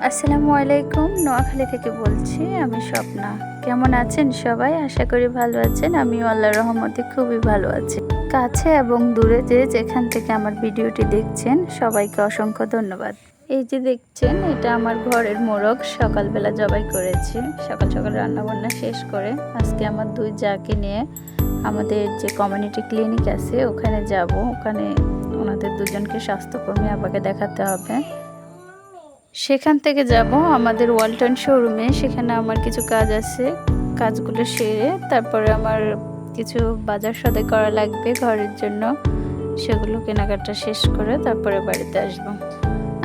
আসসালামু আলাইকুম, নোয়াখালী থেকে বলছি আমি স্বপ্না। কেমন আছেন সবাই? আশা করি ভালো আছেন। আমিও আল্লাহর রহমতে খুবই ভালো আছি। কাছে এবং দূরে যেখান থেকে আমার ভিডিওটি দেখছেন সবাইকে অসংখ্য ধন্যবাদ। এই যে দেখছেন, এটা আমার ঘরের মোরগ সকালবেলা জবাই করেছি। সকাল সকাল রান্নাবান্না শেষ করে আজকে আমার দুই জাকে নিয়ে আমাদের যে কমিউনিটি ক্লিনিক আছে ওখানে যাব। ওখানে ওনাদের দুজনকে স্বাস্থ্যকর্মী আপাকে দেখাতে হবে। সেখান থেকে যাব আমাদের ওয়ালটন শোরুমে। সেখানে আমার কিছু কাজ আছে, কাজগুলো সেরে তারপরে আমার কিছু বাজার সদাই করা লাগবে ঘরের জন্য। সেগুলো কেনাকাটা শেষ করে তারপরে বাড়িতে আসব।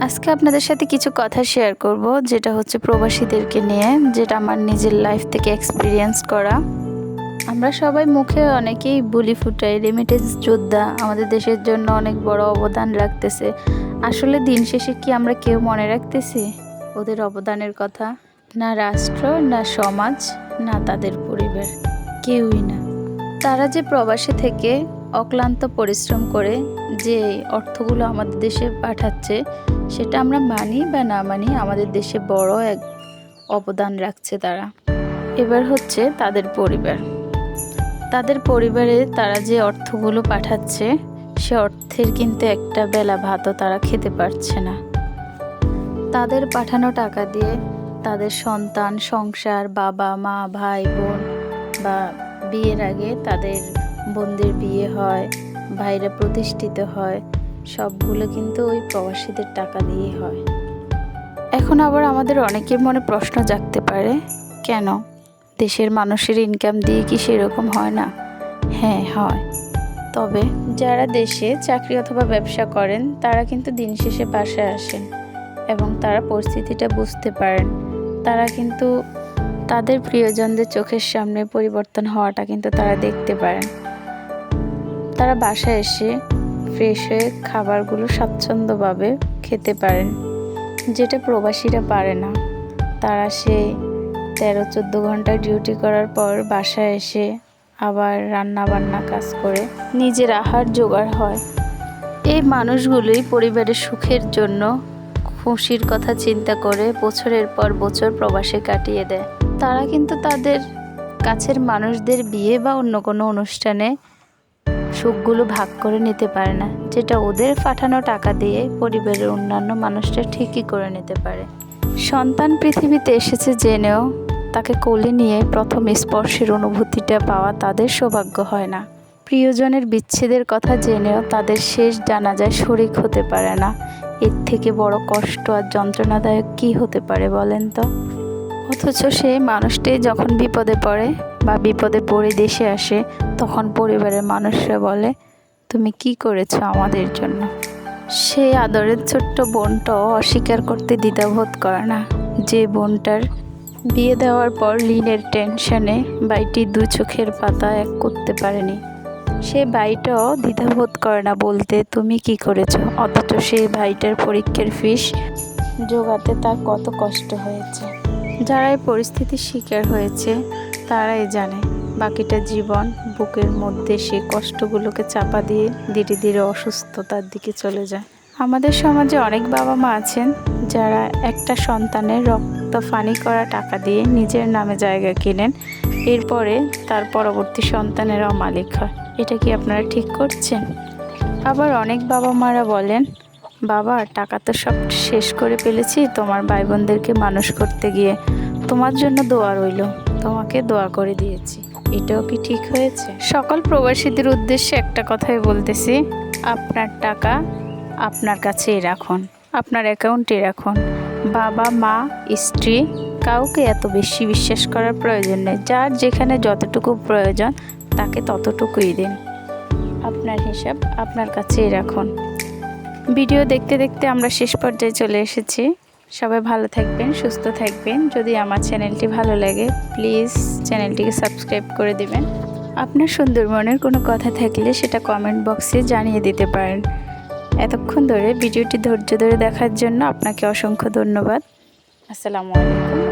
আজকে আপনাদের সাথে কিছু কথা শেয়ার করব, যেটা হচ্ছে প্রবাসীদেরকে নিয়ে, যেটা আমার নিজের লাইফ থেকে এক্সপিরিয়েন্স করা। আমরা সবাই মুখে অনেকেই বলি ফুটাই রেমিটেন্স যোদ্ধা, আমাদের দেশের জন্য অনেক বড় অবদান রাখতেছে। আসলে দিন শেষে কি আমরা কেউ মনে রাখতেছি ওদের অবদানের কথা? না রাষ্ট্র, না সমাজ, না তাদের পরিবার, কেউই না। তারা যে প্রবাসে থেকে অক্লান্ত পরিশ্রম করে যে অর্থগুলো আমাদের দেশে পাঠাচ্ছে, সেটা আমরা মানি বা না মানি, আমাদের দেশে বড় এক অবদান রাখছে তারা। এবার হচ্ছে তাদের পরিবার। তাদের পরিবারে তারা যে অর্থগুলো পাঠাচ্ছে, সে অর্থের কিন্তু একটা বেলা ভাতও তারা খেতে পারছে না। তাদের পাঠানো টাকা দিয়ে তাদের সন্তান, সংসার, বাবা মা, ভাই বোন, বা বিয়ের আগে তাদের বোনদের বিয়ে হয়, ভাইরা প্রতিষ্ঠিত হয়, সবগুলো কিন্তু ওই প্রবাসীদের টাকা দিয়েই হয়। এখন আবার আমাদের অনেকের মনে প্রশ্ন জাগতে পারে, কেন দেশের মানুষের ইনকাম দিয়ে কি সেরকম হয় না? হ্যাঁ হয়, তবে যারা দেশে চাকরি অথবা ব্যবসা করেন তারা কিন্তু দিন শেষে বাসায় আসেন এবং তারা পরিস্থিতিটা বুঝতে পারেন। তারা কিন্তু তাদের প্রিয়জনদের চোখের সামনে পরিবর্তন হওয়াটা কিন্তু তারা দেখতে পারেন। তারা বাসায় এসে ফ্রেশ হয়ে খাবারগুলো স্বাচ্ছন্দ্যভাবে খেতে পারেন, যেটা প্রবাসীরা পারে না। তারা সেই 13-14 ঘন্টা ডিউটি করার পর বাসায় এসে আবার রান্না বান্না কাজ করে নিজের আহার জোগাড় হয়। এই মানুষগুলোই পরিবারের সুখের জন্য খুশির কথা চিন্তা করে বছরের পর বছর প্রবাসে কাটিয়ে দেয়। তারা কিন্তু তাদের কাছের মানুষদের বিয়ে বা অন্য কোনো অনুষ্ঠানে সুখগুলো ভাগ করে নিতে পারে না, যেটা ওদের পাঠানো টাকা দিয়ে পরিবারের অন্যান্য মানুষরা ঠিকই করে নিতে পারে। সন্তান পৃথিবীতে এসেছে জেনেও তাকে কোলে নিয়ে প্রথম স্পর্শের অনুভূতিটা পাওয়া তাদের সৌভাগ্য হয় না। প্রিয়জনের বিচ্ছেদের কথা জেনেও তাদের শেষ জানাজায় শরীক হতে পারে না। এর থেকে বড় কষ্ট আর যন্ত্রণাদায়ক কী হতে পারে বলেন তো? অথচ সেই মানুষটাই যখন বিপদে পড়ে বা বিপদে পড়ে দেশে আসে, তখন পরিবারের মানুষরা বলে, তুমি কি করেছো আমাদের জন্য? সেই আদরের ছোট্ট বোনটাও অস্বীকার করতে দ্বিধাবোধ করে না, যে বোনটার বিয়ে দেওয়ার পর ঋণের টেনশনে ভাইটি 2 চোখের পাতা এক করতে পারেনি। সে ভাইটাও দ্বিধাবোধ করে না বলতে তুমি কি করেছো, অথচ সেই ভাইটার পরীক্ষার ফিস জোগাতে তার কত কষ্ট হয়েছে। যারা এই পরিস্থিতির শিকার হয়েছে তারাই জানে বাকিটা জীবন বুকের মধ্যে সে কষ্টগুলোকে চাপা দিয়ে ধীরে ধীরে অসুস্থতার দিকে চলে যায়। আমাদের সমাজে অনেক বাবা মা আছেন যারা একটা সন্তানের রক্ত ফানি করা টাকা দিয়ে নিজের নামে জায়গা কিনেন, এরপরে তার পরবর্তী সন্তানেরাও মালিক হয়। এটা কি আপনারা ঠিক করছেন? আবার অনেক বাবা মারা বলেন, বাবা টাকা তো সব শেষ করে ফেলেছি তোমার ভাই বোনদেরকে মানুষ করতে গিয়ে, তোমার জন্য দোয়া রইল, তোমাকে দোয়া করে দিয়েছি। এটাও কি ঠিক হয়েছে? সকল প্রবাসীদের উদ্দেশ্যে একটা কথাই বলতেছি, আপনার টাকা আপনার কাছেই রাখুন, আপনার অ্যাকাউন্টে রাখুন। বাবা মা স্ত্রী কাউকে এত বেশি বিশ্বাস করার প্রয়োজন নেই। যার যেখানে যতটুকু প্রয়োজন তাকে ততটুকুই দিন। আপনার হিসাব আপনার কাছেই রাখুন। ভিডিও দেখতে দেখতে আমরা শেষ পর্যায়ে চলে এসেছি। সবাই ভালো থাকবেন, সুস্থ থাকবেন। যদি আমার চ্যানেলটি ভালো লাগে প্লিজ চ্যানেলটিকে সাবস্ক্রাইব করে দিবেন। আপনার সুন্দর মনের কোনো কথা থাকলে সেটা কমেন্ট বক্সে জানিয়ে দিতে পারেন। এতক্ষণ ধরে ভিডিওটি ধৈর্য ধরে দেখার জন্য আপনাকে অসংখ্য ধন্যবাদ। আসসালামু আলাইকুম।